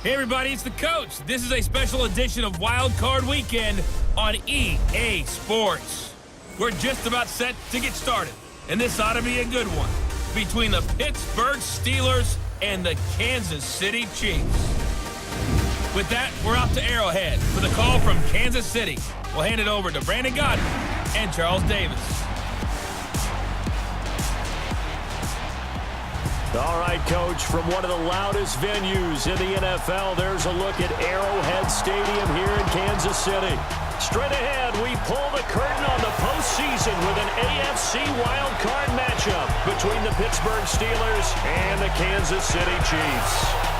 Hey everybody, it's the coach. This is a special edition of Wildcard Weekend on EA Sports. We're just about set to get started, and this ought to be a good one between the Pittsburgh Steelers and the Kansas City Chiefs. With that, we're off to Arrowhead for the call from Kansas City. We'll hand it over to Brandon Godden and Charles Davis. All right, Coach, from one of the loudest venues in the NFL, there's a look at Arrowhead Stadium here in Kansas City. Straight ahead, we pull the curtain on the postseason with an AFC wildcard matchup between the Pittsburgh Steelers and the Kansas City Chiefs.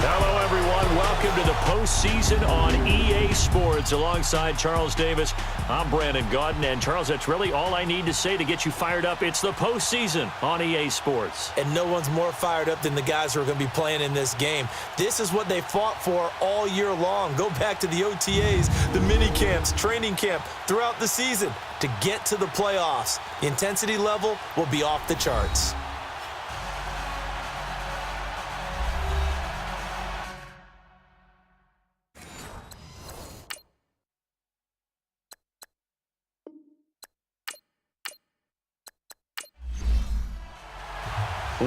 Hello, everyone. Welcome to the postseason on EA Sports. Alongside Charles Davis, I'm Brandon Godden. And, Charles, that's really all I need to say to get you fired up. It's the postseason on EA Sports. And no one's more fired up than the guys who are going to be playing in this game. This is what they fought for all year long. Go back to the OTAs, the mini camps, training camp, throughout the season to get to the playoffs. The intensity level will be off the charts.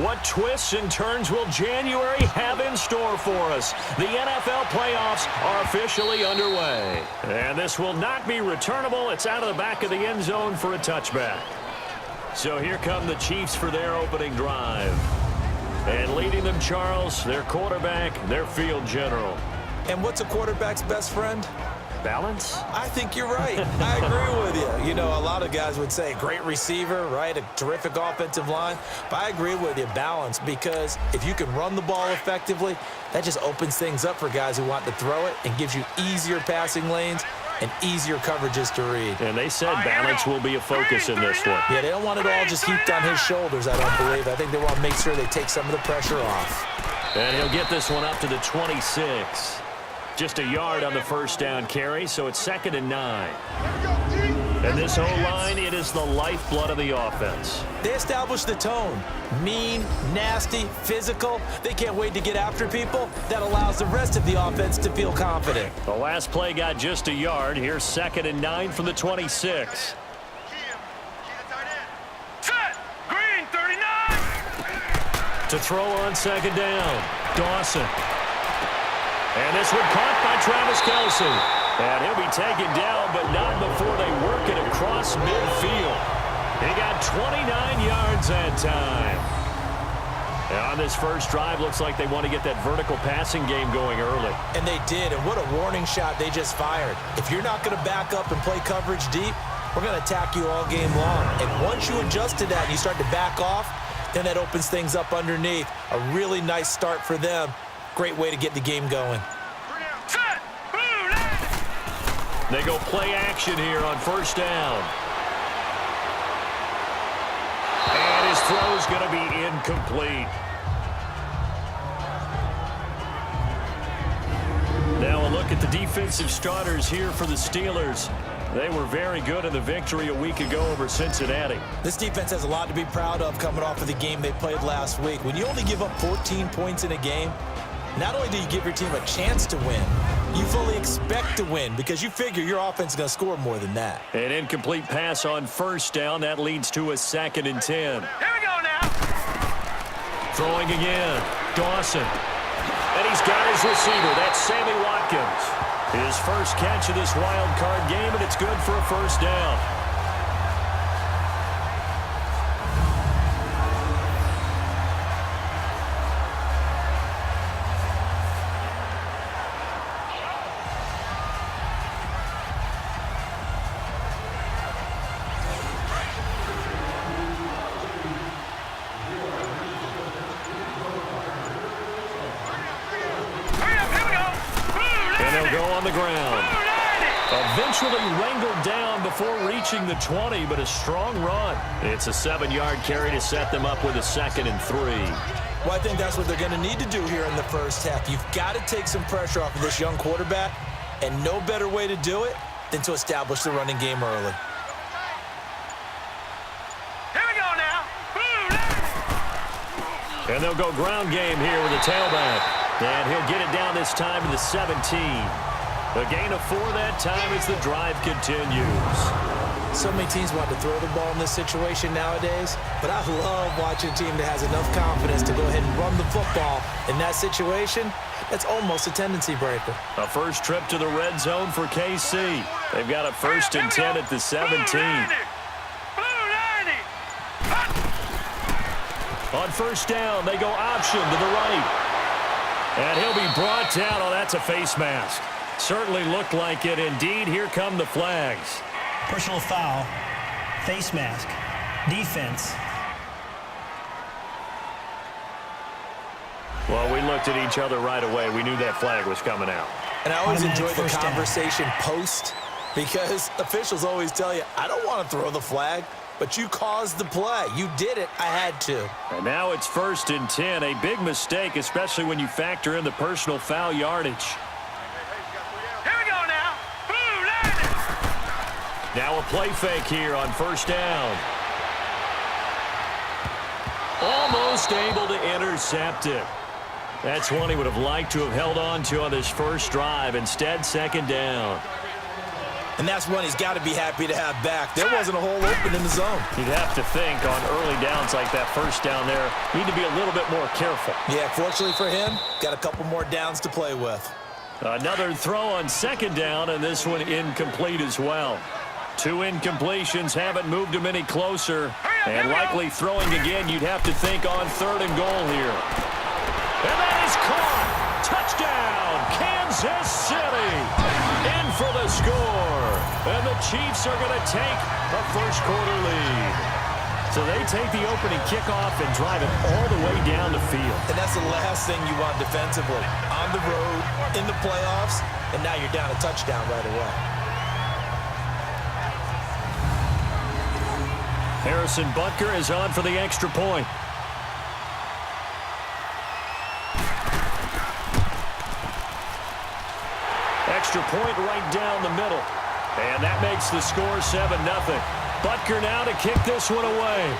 What twists and turns will January have in store for us? The NFL playoffs are officially underway. And this will not be returnable. It's out of the back of the end zone for a touchback. So here come the Chiefs for their opening drive. And leading them, Charles, their quarterback, their field general. And what's a quarterback's best friend? Balance? I think you're right. I agree with you. You know, a lot of guys would say great receiver, right? A terrific offensive line. But I agree with you, balance, because if you can run the ball effectively, that just opens things up for guys who want to throw it and gives you easier passing lanes and easier coverages to read. And they said balance will be a focus in this one. Yeah, they don't want it all just heaped on his shoulders, I don't believe. I think they want to make sure they take some of the pressure off. And he'll get this one up to the 26. Just a yard on the first down carry, so it's 2nd and 9. And this O-line, it is the lifeblood of the offense. They establish the tone. Mean, nasty, physical. They can't wait to get after people. That allows the rest of the offense to feel confident. The last play got just a yard. Here's 2nd and 9 from the 26. Set! Green, 39! To throw on 2nd down, Dawson. And this one caught by Travis Kelce. And he'll be taken down, but not before they work it across midfield. He got 29 yards that time. And on this first drive, looks like they want to get that vertical passing game going early. And they did, and what a warning shot they just fired. If you're not going to back up and play coverage deep, we're going to attack you all game long. And once you adjust to that and you start to back off, then that opens things up underneath. A really nice start for them. Great way to get the game going. They go play action here on first down. And his throw's going to be incomplete. Now a look at the defensive starters here for the Steelers. They were very good in the victory a week ago over Cincinnati. This defense has a lot to be proud of coming off of the game they played last week. When you only give up 14 points in a game, not only do you give your team a chance to win, you fully expect to win because you figure your offense is going to score more than that. An incomplete pass on first down. That leads to a 2nd and 10. Here we go now. Throwing again. Dawson. And he's got his receiver. That's Sammy Watkins. His first catch of this wild card game, and it's good for a first down. Eventually wrangled down before reaching the 20, but a strong run. It's a 7-yard carry to set them up with a 2nd and 3. Well, I think that's what they're going to need to do here in the first half. You've got to take some pressure off of this young quarterback, and no better way to do it than to establish the running game early. Here we go now. And they'll go ground game here with the tailback. And he'll get it down this time to the 17. A gain of 4 that time as the drive continues. So many teams want to throw the ball in this situation nowadays, but I love watching a team that has enough confidence to go ahead and run the football. In that situation, that's almost a tendency breaker. A first trip to the red zone for KC. They've got a 1st and 10 at the 17. On 1st down, they go option to the right. And he'll be brought down. Oh, that's a face mask. Certainly looked like it. Indeed, here come the flags. Personal foul, face mask, defense. Well, we looked at each other right away. We knew that flag was coming out. And I always enjoy the conversation post, because officials always tell you, I don't want to throw the flag, but you caused the play. You did it. I had to. And now it's 1st and 10. A big mistake, especially when you factor in the personal foul yardage. Now a play fake here on 1st down. Almost able to intercept it. That's one he would have liked to have held on to on his first drive. Instead, 2nd down. And that's one he's got to be happy to have back. There wasn't a hole open in the zone. You'd have to think on early downs like that 1st down there, need to be a little bit more careful. Yeah, fortunately for him, got a couple more downs to play with. Another throw on 2nd down, and this one incomplete as well. 2 incompletions haven't moved him any closer. And likely throwing again, you'd have to think on 3rd and goal here. And that is caught. Touchdown, Kansas City. In for the score. And the Chiefs are going to take a first-quarter lead. So they take the opening kickoff and drive it all the way down the field. And that's the last thing you want defensively. On the road, in the playoffs, and now you're down a touchdown right away. Harrison Butker is on for the extra point. Extra point right down the middle. And that makes the score 7-0. Butker now to kick this one away.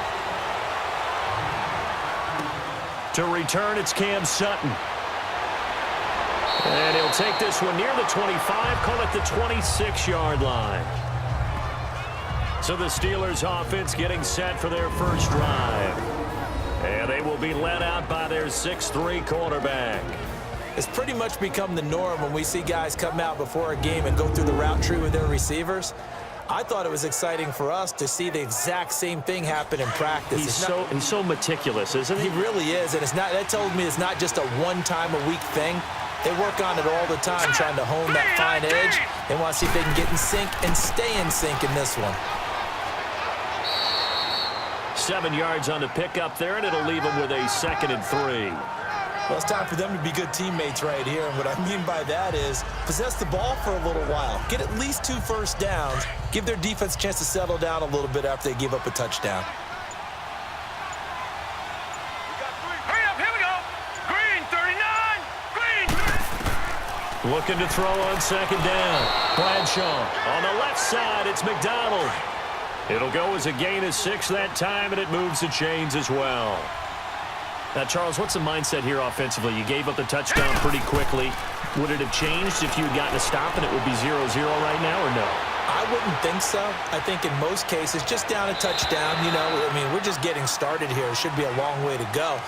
To return, it's Cam Sutton. And he'll take this one near the 25, call it the 26-yard line. So the Steelers offense getting set for their first drive. And they will be led out by their 6'3" quarterback. It's pretty much become the norm when we see guys come out before a game and go through the route tree with their receivers. I thought it was exciting for us to see the exact same thing happen in practice. He's so meticulous, isn't he? He really is, and that tells me it's not just a one-time-a-week thing. They work on it all the time, trying to hone that fine edge. They want to see if they can get in sync and stay in sync in this one. 7 yards on the pickup there, and it'll leave them with a 2nd and 3. Well, it's time for them to be good teammates right here, and what I mean by that is possess the ball for a little while. Get at least 2 first downs. Give their defense a chance to settle down a little bit after they give up a touchdown. Hurry up, here we go. Green, 39. Green. Looking to throw on 2nd down. Bradshaw on the left side. It's McDonald. It'll go as a gain of 6 that time, and it moves the chains as well. Now, Charles, what's the mindset here offensively? You gave up the touchdown pretty quickly. Would it have changed if you had gotten a stop and it would be 0-0 right now, or no? I wouldn't think so. I think in most cases, just down a touchdown, I mean, we're just getting started here. It should be a long way to go.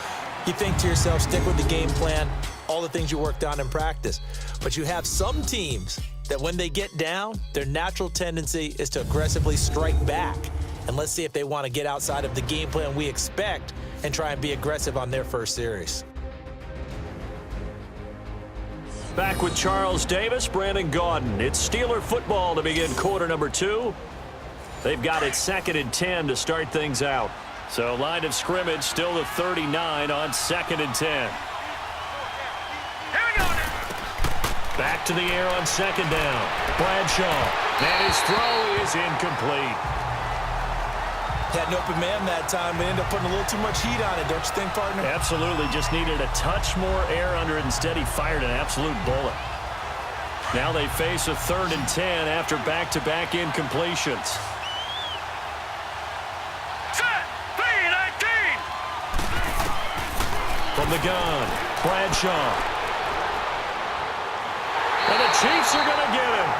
You think to yourself, stick with the game plan, all the things you worked on in practice. But you have some teams that when they get down, their natural tendency is to aggressively strike back. And let's see if they want to get outside of the game plan we expect and try and be aggressive on their first series. Back with Charles Davis, Brandon Gaudin. It's Steeler football to begin quarter number 2. They've got it 2nd and 10 to start things out. So line of scrimmage still the 39 on 2nd and 10. Back to the air on 2nd down. Bradshaw. And his throw is incomplete. Had an open man that time, but ended up putting a little too much heat on it, don't you think, partner? Absolutely. Just needed a touch more air under it. Instead, he fired an absolute bullet. Now they face a 3rd and 10 after back-to-back incompletions. Set, 3-19. From the gun, Bradshaw. And the Chiefs are going to get him.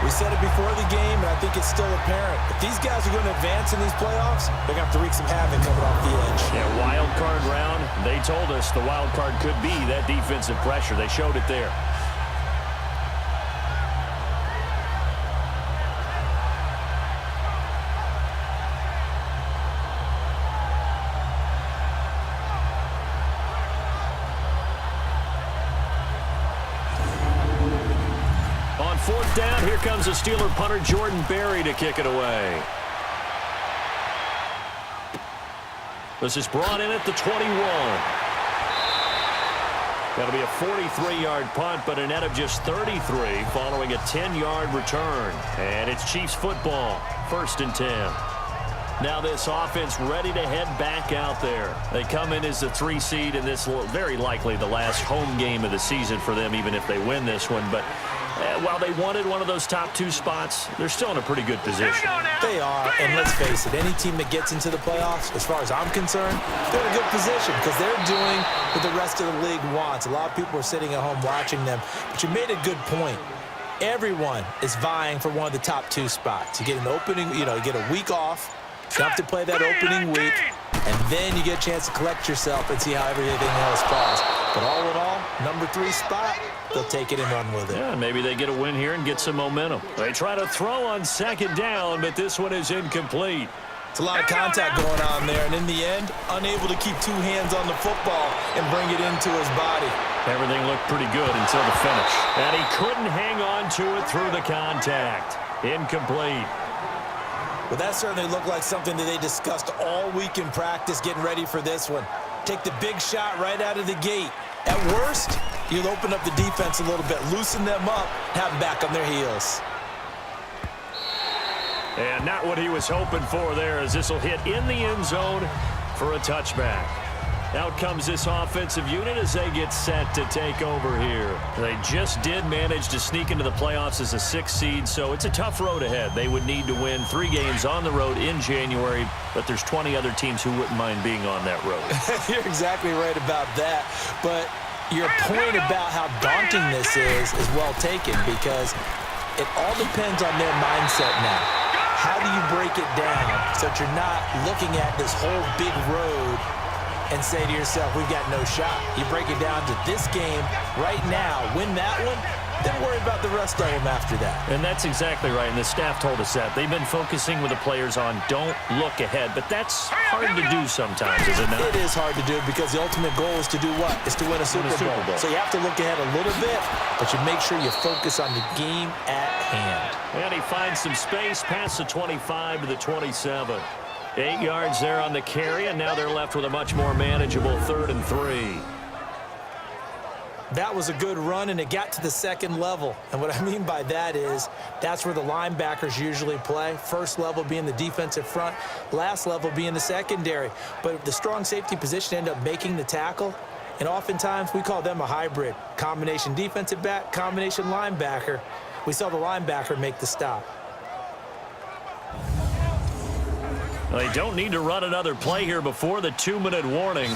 We said it before the game, and I think it's still apparent. If these guys are going to advance in these playoffs, they're going to have to wreak some havoc coming off the edge. Yeah, wild card round. They told us the wild card could be that defensive pressure. They showed it there. Fourth down, here comes the Steeler punter Jordan Berry to kick it away. This is brought in at the 21. That'll be a 43-yard punt, but a net of just 33 following a 10-yard return. And it's Chiefs football, 1st and 10. Now this offense ready to head back out there. They come in as the 3 seed, and this will very likely the last home game of the season for them, even if they win this one. But while they wanted one of those top 2 spots, they're still in a pretty good position. They are, and let's face it, any team that gets into the playoffs, as far as I'm concerned, they're in a good position because they're doing what the rest of the league wants. A lot of people are sitting at home watching them, but you made a good point. Everyone is vying for one of the top 2 spots. You get an opening, you get a week off. You have to play that opening week, and then you get a chance to collect yourself and see how everything else falls. But all in all, number 3 spot, they'll take it and run with it. Yeah, maybe they get a win here and get some momentum. They try to throw on 2nd down, but this one is incomplete. It's a lot of contact going on there, and in the end, unable to keep 2 hands on the football and bring it into his body. Everything looked pretty good until the finish. And he couldn't hang on to it through the contact. Incomplete. Well, that certainly looked like something that they discussed all week in practice getting ready for this one. Take the big shot right out of the gate. At worst, you'll open up the defense a little bit, loosen them up, have them back on their heels. And not what he was hoping for there, as this will hit in the end zone for a touchback. Out comes this offensive unit as they get set to take over here. They just did manage to sneak into the playoffs as a 6th seed, so it's a tough road ahead. They would need to win 3 games on the road in January, but there's 20 other teams who wouldn't mind being on that road. You're exactly right about that, but your point about how daunting this is well taken, because it all depends on their mindset now. How do you break it down so that you're not looking at this whole big road and say to yourself, we've got no shot? You break it down to this game right now, win that one, then worry about the rest of them after that. And that's exactly right, and the staff told us that. They've been focusing with the players on don't look ahead, but that's hard to do sometimes, is it not? It is hard to do because the ultimate goal is to do what? Is to win a Super Bowl. So you have to look ahead a little bit, but you make sure you focus on the game at hand. And he finds some space past the 25 to the 27. 8 yards there on the carry, and now they're left with a much more manageable 3rd and 3. That was a good run, and it got to the 2nd level. And what I mean by that is that's where the linebackers usually play. First level being the defensive front, last level being the secondary. But the strong safety position ended up making the tackle, and oftentimes we call them a hybrid. Combination defensive back, combination linebacker. We saw the linebacker make the stop. They don't need to run another play here before the 2-minute warning.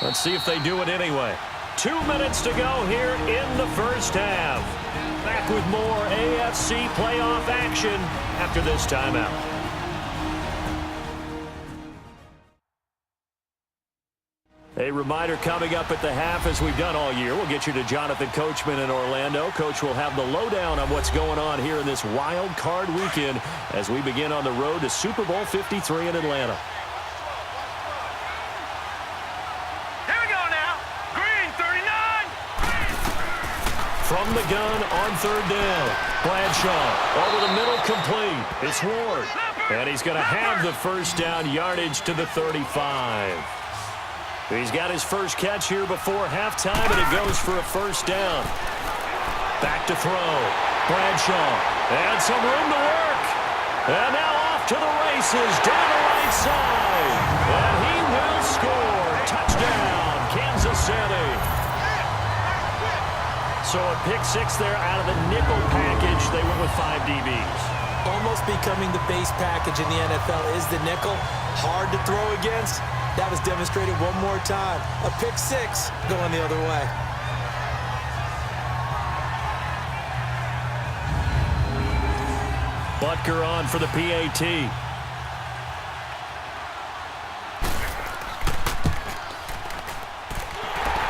Let's see if they do it anyway. 2 minutes to go here in the first half. Back with more AFC playoff action after this timeout. A reminder coming up at the half, as we've done all year. We'll get you to Jonathan Coachman in Orlando. Coach will have the lowdown on what's going on here in this wild card weekend as we begin on the road to Super Bowl 53 in Atlanta. Here we go now. Green 39. From the gun on 3rd down. Bradshaw over the middle, complete. It's Ward. And he's going to have the first down yardage to the 35. He's got his first catch here before halftime, and it goes for a first down. Back to throw. Bradshaw. And some room to work. And now off to the races down the right side. And he will score. Touchdown, Kansas City. So a pick 6 there out of the nickel package. They went with 5 DBs. Almost becoming the base package in the NFL is the nickel. hard to throw against. That was demonstrated one more time. A pick six going the other way. Butker on for the PAT.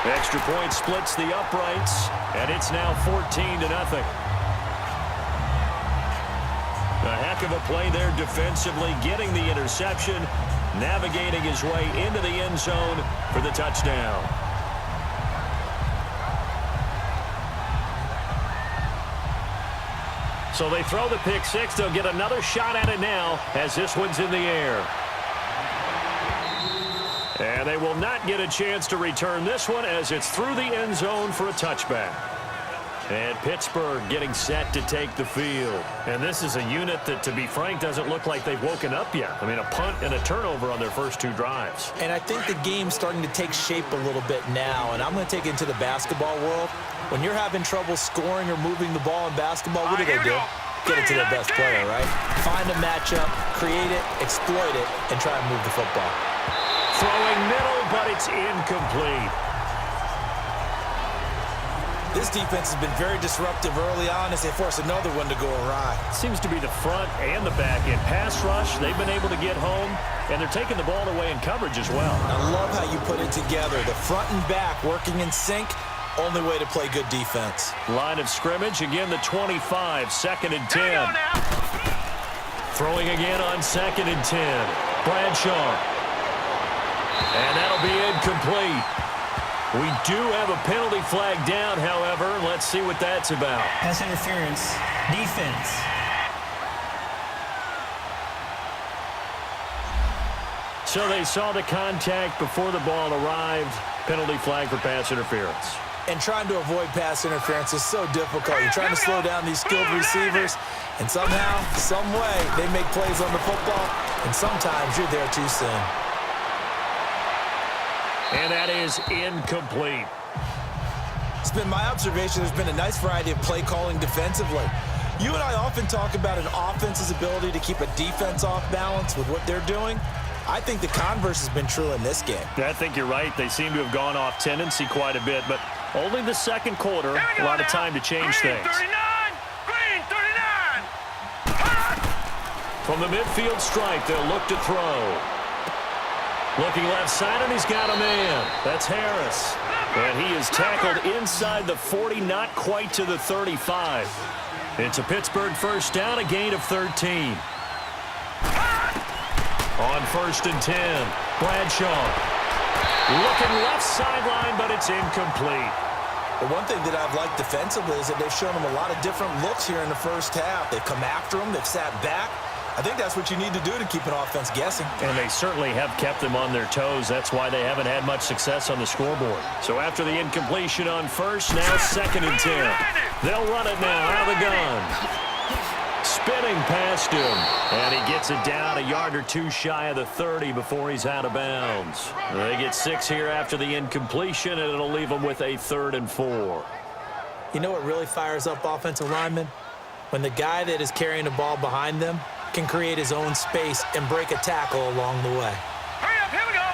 Extra point splits the uprights, and it's now 14-0. A heck of a play there defensively, getting the interception, navigating his way into the end zone for the touchdown. So they throw the pick six. They'll get another shot at it now as this one's in the air. And they will not get a chance to return this one as it's through the end zone for a touchback. And Pittsburgh getting set to take the field. And this is a unit that, to be frank, doesn't look like they've woken up yet. I mean, a punt and a turnover on their first two drives. And I think the game's starting to take shape a little bit now. And I'm going to take it into the basketball world. When you're having trouble scoring or moving the ball in basketball, what do? Get it to their best player, right? Find a matchup, create it, exploit it, and try and move the football. Throwing middle, but it's incomplete. This defense has been very disruptive early on as they force another one to go awry. Seems to be the front and the back end. Pass rush, they've been able to get home, and they're taking the ball away in coverage as well. I love how you put it together. The front and back working in sync, only way to play good defense. Line of scrimmage, again the 25, 2nd and 10. Throwing again on 2nd and 10. Bradshaw. And that'll be incomplete. We do have a penalty flag down, however. Let's see what that's about. Pass interference. Defense. So they saw the contact before the ball arrived. Penalty flag for pass interference. And trying to avoid pass interference is so difficult. You're trying to slow down these skilled receivers, and somehow, some way, they make plays on the football, and sometimes you're there too soon. And that is incomplete. It's been my observation there's been a nice variety of play calling defensively. You and I often talk about an offense's ability to keep a defense off balance with what they're doing. I think the converse has been true in this game. I think you're right. They seem to have gone off tendency quite a bit, but only the second quarter, a lot of time to change things. Green 39. From the midfield stripe, they'll look to throw. Looking left side, and he's got a man. That's Harris. And he is tackled inside the 40, not quite to the 35. It's a Pittsburgh first down, a gain of 13. On 1st and 10, Bradshaw. Looking left sideline, but it's incomplete. But one thing that I've liked defensively is that they've shown them a lot of different looks here in the first half. They've come after them. They've sat back. I think that's what you need to do to keep an offense guessing. And they certainly have kept them on their toes. That's why they haven't had much success on the scoreboard. So after the incompletion on first, now 2nd and 10. They'll run it now out of the gun. Spinning past him. And he gets it down a yard or two shy of the 30 before he's out of bounds. They get 6 here after the incompletion, and it'll leave them with a 3rd and 4. You know what really fires up offensive linemen? When the guy that is carrying the ball behind them can create his own space and break a tackle along the way. Hurry up, here we go.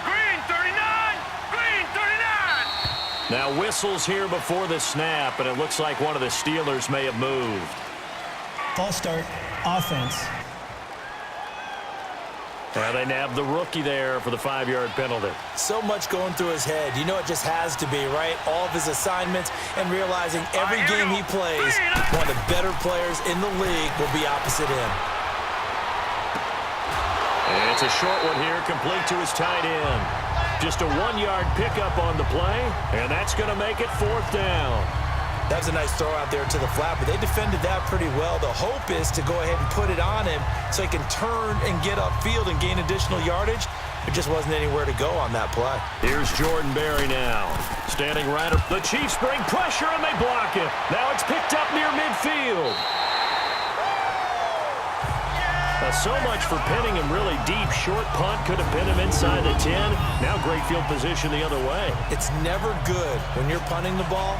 Green 39. Green 39. Now whistles here before the snap, and it looks like one of the Steelers may have moved. False start. Offense. Now they nab the rookie there for the 5-yard penalty. So much going through his head. You know it just has to be, right? All of his assignments and realizing every game he plays, one of the better players in the league will be opposite him. And it's a short one here, complete to his tight end. Just a 1-yard pickup on the play, and that's going to make it 4th down. That was a nice throw out there to the flat, but they defended that pretty well. The hope is to go ahead and put it on him so he can turn and get upfield and gain additional yardage. There just wasn't anywhere to go on that play. Here's Jordan Berry now. Standing right up. The Chiefs bring pressure, and they block it. Now it's picked up near midfield. So much for pinning him really deep. Short punt could have pinned him inside the 10. Now great field position the other way. It's never good when you're punting the ball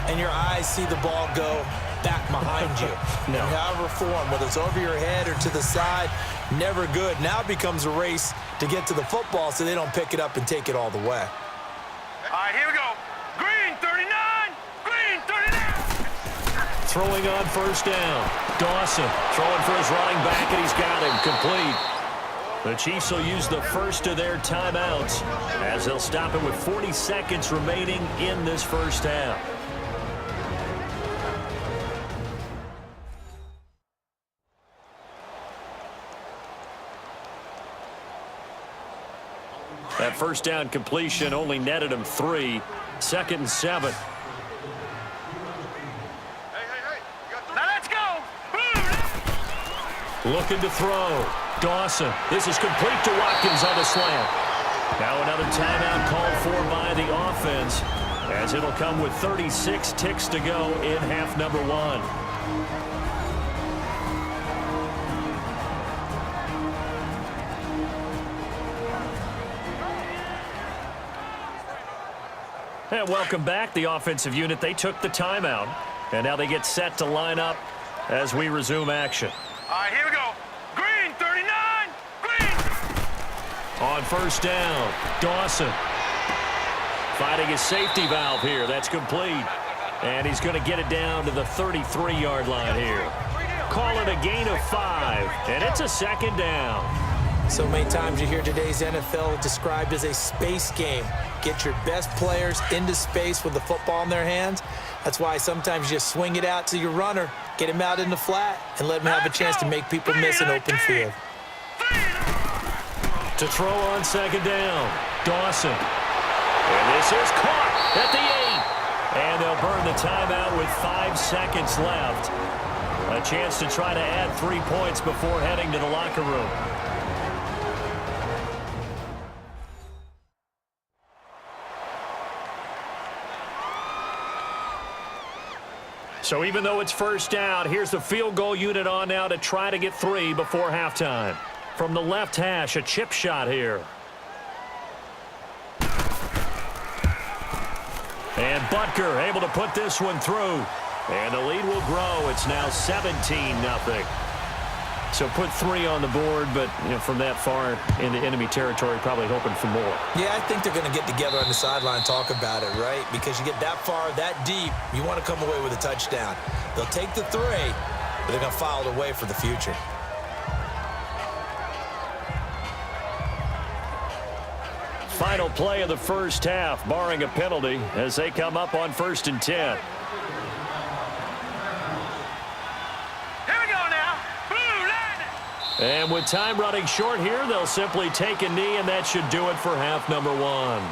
and your eyes see the ball go back behind you. No. In however form, whether it's over your head or to the side, never good. Now it becomes a race to get to the football so they don't pick it up and take it all the way. All right, here we go. Green 39, green 39. Throwing on first down. Dawson throwing for his running back, and he's got him complete. The Chiefs will use the first of their timeouts as they'll stop it with 40 seconds remaining in this first half. That first down completion only netted him 3. 2nd and 7. Now let's go. Looking to throw. Dawson. This is complete to Watkins on the slant. Now another timeout called for by the offense, as it'll come with 36 ticks to go in half number 1. And welcome back, the offensive unit. They took the timeout, and now they get set to line up as we resume action. All right, here we go. Green 39, green. On first down, Dawson finding his safety valve here. That's complete. And he's going to get it down to the 33-yard line here. Call it a gain of 5, and it's a 2nd down. So many times you hear today's NFL described as a space game. Get your best players into space with the football in their hands. That's why sometimes you just swing it out to your runner, get him out in the flat, and let him have a chance to make people miss an open field. To throw on 2nd down, Dawson. And this is caught at the 8. And they'll burn the timeout with 5 seconds left. A chance to try to add 3 points before heading to the locker room. So even though it's first down, here's the field goal unit on now to try to get 3 before halftime. From the left hash, a chip shot here. And Butker able to put this one through. And the lead will grow. It's now 17-0. So put 3 on the board, but from that far into enemy territory, probably hoping for more. Yeah, I think they're going to get together on the sideline and talk about it, right? Because you get that far, that deep, you want to come away with a touchdown. They'll take the 3, but they're going to file it away for the future. Final play of the first half, barring a penalty, as they come up on 1st and 10. And with time running short here, they'll simply take a knee, and that should do it for half number 1.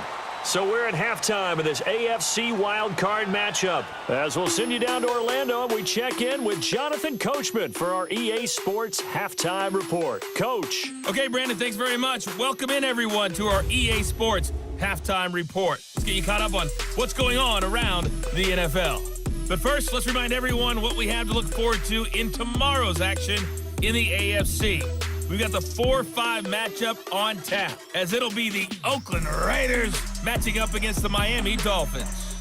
So we're at halftime of this AFC Wildcard matchup. As we'll send you down to Orlando, and we check in with Jonathan Coachman for our EA Sports Halftime Report. Coach. Okay, Brandon, thanks very much. Welcome in, everyone, to our EA Sports Halftime Report. Let's get you caught up on what's going on around the NFL. But first, let's remind everyone what we have to look forward to in tomorrow's action in the AFC. We've got the 4-5 matchup on tap, as it'll be the Oakland Raiders matching up against the Miami Dolphins.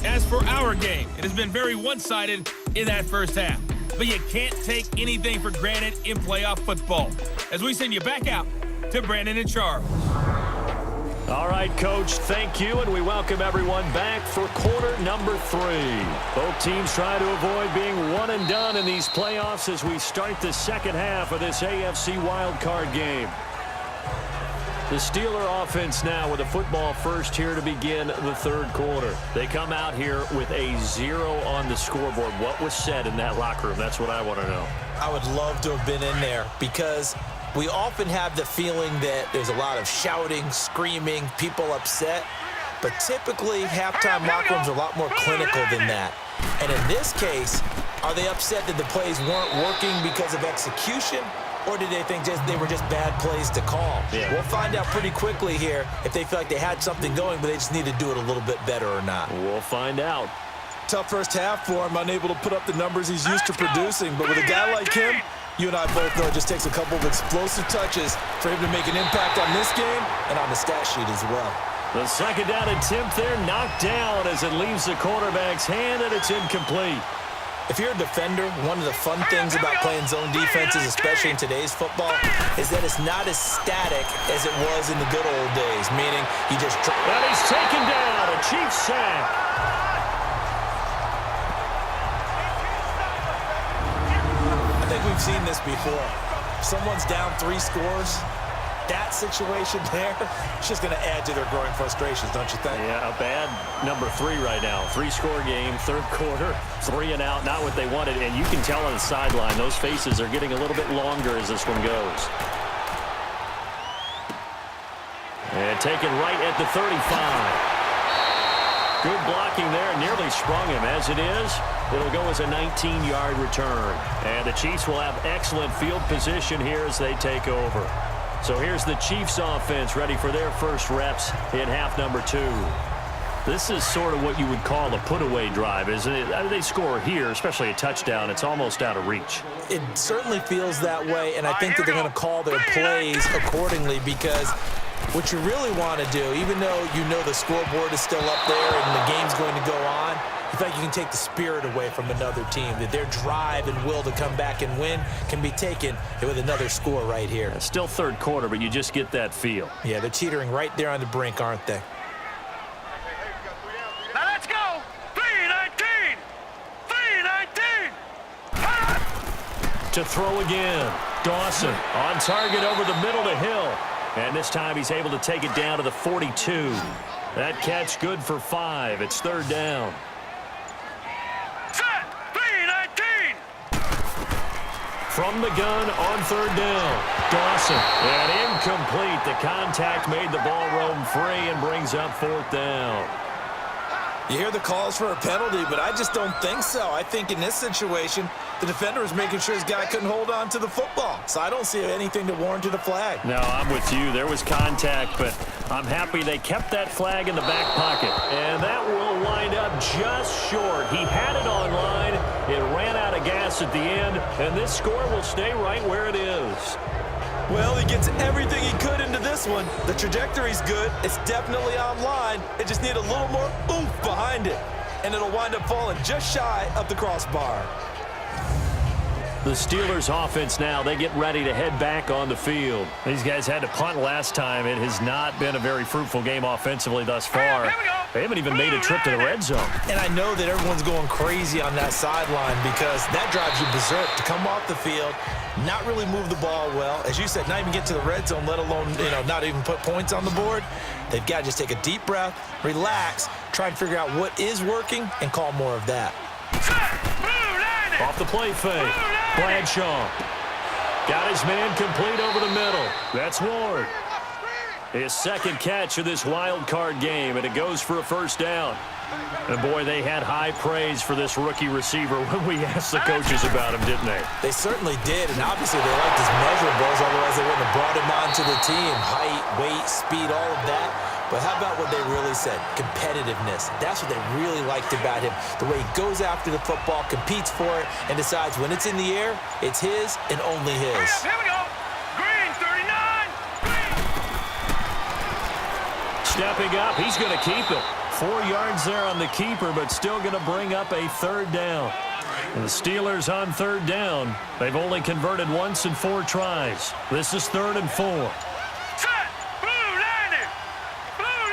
As for our game, it has been very one-sided in that first half, but you can't take anything for granted in playoff football. As we send you back out to Brandon and Charles. All right, Coach, thank you, and we welcome everyone back for quarter number 3. Both teams try to avoid being one and done in these playoffs as we start the second half of this AFC wildcard game. The Steeler offense now with a football first here to begin the third quarter. They come out here with a 0 on the scoreboard. What was said in that locker room? That's what I want to know. I would love to have been in there because we often have the feeling that there's a lot of shouting, screaming, people upset. But typically, halftime locker rooms are a lot more clinical than that. And in this case, are they upset that the plays weren't working because of execution? Or did they think they were just bad plays to call? Yeah. We'll find out pretty quickly here if they feel like they had something going, but they just need to do it a little bit better or not. We'll find out. Tough first half for him, unable to put up the numbers he's used to producing. But with a guy like him, you and I both know it just takes a couple of explosive touches for him to make an impact on this game and on the stat sheet as well. The second down attempt there knocked down as it leaves the quarterback's hand, and it's incomplete. If you're a defender, one of the fun things about playing zone defenses, especially in today's football, is that it's not as static as it was in the good old days, meaning you just... And he's taken down, a Chiefs sack. I think we've seen this before. If someone's down 3 scores, that situation there, it's just going to add to their growing frustrations, don't you think? Yeah, a bad number 3 right now. 3-score game, third quarter, 3 and out, not what they wanted. And you can tell on the sideline, those faces are getting a little bit longer as this one goes. And taken right at the 35. Good blocking there, nearly sprung him. As it is, it'll go as a 19-yard return. And the Chiefs will have excellent field position here as they take over. So here's the Chiefs offense ready for their first reps in half number 2. This is sort of what you would call a put-away drive, isn't it? They score here, especially a touchdown. It's almost out of reach. It certainly feels that way, and I think that they're going to call their plays accordingly, because what you really want to do, even though you know the scoreboard is still up there and the game's going to go on, in fact, you can take the spirit away from another team, that their drive and will to come back and win can be taken with another score right here. It's still third quarter, but you just get that feel. Yeah, they're teetering right there on the brink, aren't they? Now let's go. 3-19. 3-19. To throw again. Dawson on target over the middle to Hill. And this time he's able to take it down to the 42. That catch good for 5. It's third down. Set. 3-19. From the gun on third down. Dawson. And incomplete. The contact made the ball roam free and brings up fourth down. You hear the calls for a penalty, but I just don't think so. I think in this situation, the defender was making sure his guy couldn't hold on to the football. So I don't see anything to warrant a flag. No, I'm with you. There was contact, but I'm happy they kept that flag in the back pocket. And that will wind up just short. He had it on line. It ran out of gas at the end, and this score will stay right where it is. Well, he gets everything he could into this one. The trajectory's good. It's definitely online. It just need a little more oomph behind it. And it'll wind up falling just shy of the crossbar. The Steelers offense now, they get ready to head back on the field. These guys had to punt last time. It has not been a very fruitful game offensively thus far. They haven't even made a trip to the red zone. And I know that everyone's going crazy on that sideline because that drives you berserk to come off the field, not really move the ball well. As you said, not even get to the red zone, let alone, not even put points on the board. They've got to just take a deep breath, relax, try and figure out what is working, and call more of that. Off the play fake. Bradshaw. Got his man complete over the middle. That's Ward. His second catch of this wild card game, and it goes for a first down. And boy, they had high praise for this rookie receiver when we asked the coaches about him, didn't they? They certainly did, and obviously they liked his measurables, otherwise they wouldn't have brought him onto the team. Height, weight, speed, all of that. But how about what they really said? Competitiveness. That's what they really liked about him. The way he goes after the football, competes for it, and decides when it's in the air, it's his and only his. Here we go. Green 39. Stepping up, he's going to keep it. 4 yards there on the keeper, but still going to bring up a third down. And the Steelers on third down. They've only converted once in 4 tries. This is 3rd and 4. Set. Blue 90. Blue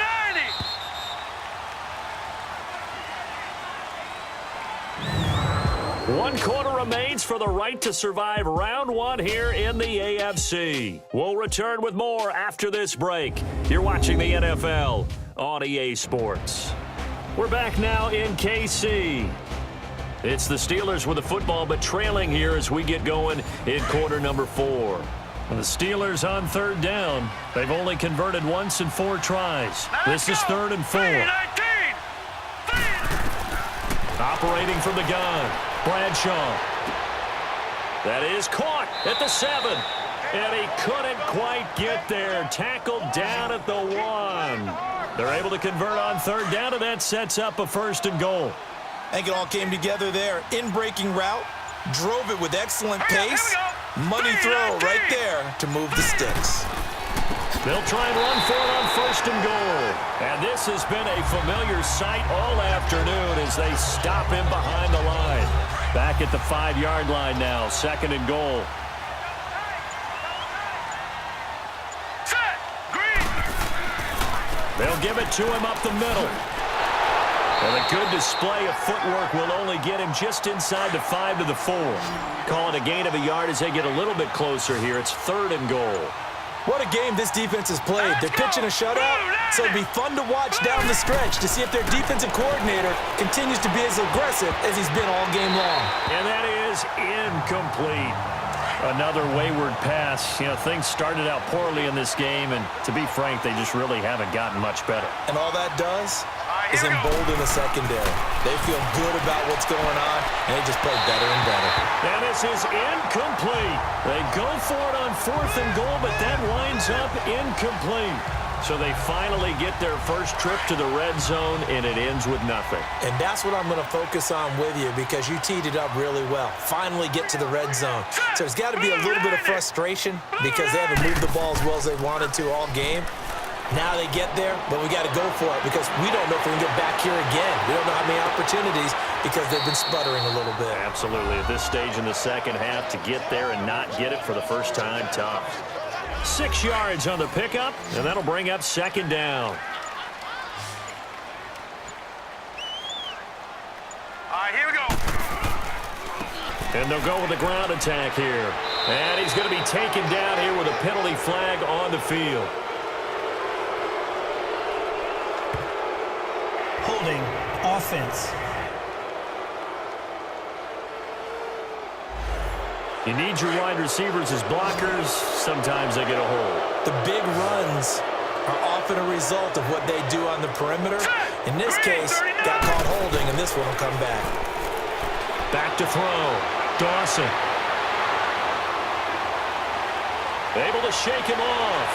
90. 1 quarter remains for the right to survive round 1 here in the AFC. We'll return with more after this break. You're watching the NFL on EA Sports. We're back now in KC. It's the Steelers with the football, but trailing here as we get going in quarter number 4. And the Steelers on third down. They've only converted once in 4 tries. This is 3rd and 4. 3-19. Operating from the gun, Bradshaw. That is caught at the 7. And he couldn't quite get there. Tackled down at the 1. They're able to convert on third down, and that sets up a 1st and goal. I think it all came together there. In-breaking route, drove it with excellent pace. Money throw right there to move the sticks. They'll try and run for it on 1st and goal. And this has been a familiar sight all afternoon as they stop him behind the line. Back at the 5-yard line now, 2nd and goal. They'll give it to him up the middle. And a good display of footwork will only get him just inside the 5 to the 4. Call it a gain of a yard as they get a little bit closer here. It's 3rd and goal. What a game this defense has played. They're pitching a shutout, so it'll be fun to watch down the stretch to see if their defensive coordinator continues to be as aggressive as he's been all game long. And that is incomplete. Another wayward pass. You know, things started out poorly in this game, and to be frank, they just really haven't gotten much better. And all that does is embolden the secondary. They feel good about what's going on, and they just play better and better. And this is incomplete. They go for it on 4th and goal, but that winds up incomplete. So they finally get their first trip to the red zone, and it ends with nothing. And that's what I'm going to focus on with you because you teed it up really well. Finally get to the red zone. So there's got to be a little bit of frustration because they haven't moved the ball as well as they wanted to all game. Now they get there, but we got to go for it because we don't know if we can get back here again. We don't know how many opportunities because they've been sputtering a little bit. Absolutely. At this stage in the second half, to get there and not get it for the first time, tough. 6 yards on the pickup, and that'll bring up 2nd down. All right, here we go. And they'll go with the ground attack here. And he's going to be taken down here with a penalty flag on the field. Holding. Offense. You need your wide receivers as blockers. Sometimes they get a hold. The big runs are often a result of what they do on the perimeter. In this case, got caught holding, and this one will come back. Back to throw. Dawson. Able to shake him off.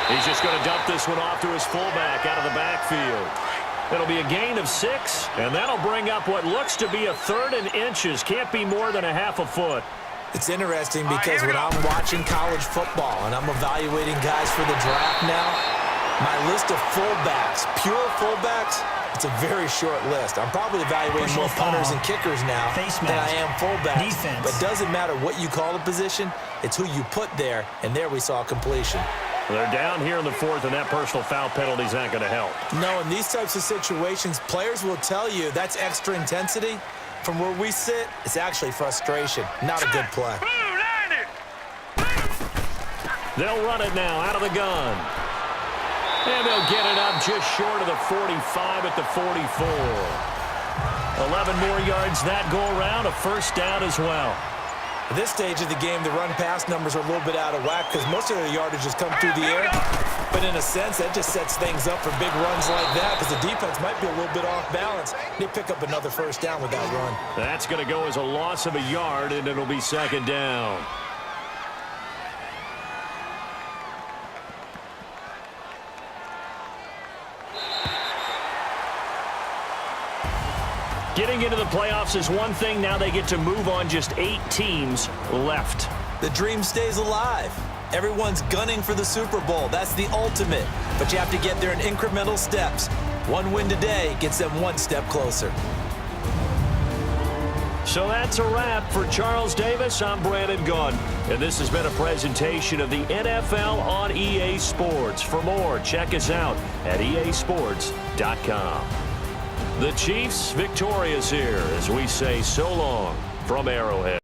He's just going to dump this one off to his fullback out of the backfield. It'll be a gain of 6, and that'll bring up what looks to be a 3rd and inches. Can't be more than a half a foot. It's interesting because when I'm watching college football and I'm evaluating guys for the draft now, my list of fullbacks, pure fullbacks, it's a very short list. I'm probably evaluating more punters and kickers now than I am fullbacks. Defense. But it doesn't matter what you call a position, it's who you put there, and there we saw completion. They're down here in the 4th, and that personal foul penalty is not going to help. No, in these types of situations, players will tell you that's extra intensity. From where we sit, it's actually frustration, not a good play. They'll run it now out of the gun. And they'll get it up just short of the 45 at the 44. 11 more yards that go around, a 1st down as well. At this stage of the game, the run-pass numbers are a little bit out of whack because most of their yardage has come through the air. But in a sense, that just sets things up for big runs like that because the defense might be a little bit off balance. They pick up another 1st down with that run. That's going to go as a loss of a yard, and it'll be 2nd down. Getting into the playoffs is one thing. Now they get to move on. Just 8 teams left. The dream stays alive. Everyone's gunning for the Super Bowl. That's the ultimate. But you have to get there in incremental steps. One win today gets them 1 step closer. So that's a wrap for Charles Davis. I'm Brandon Gunn. And this has been a presentation of the NFL on EA Sports. For more, check us out at easports.com. The Chiefs victorious here as we say so long from Arrowhead.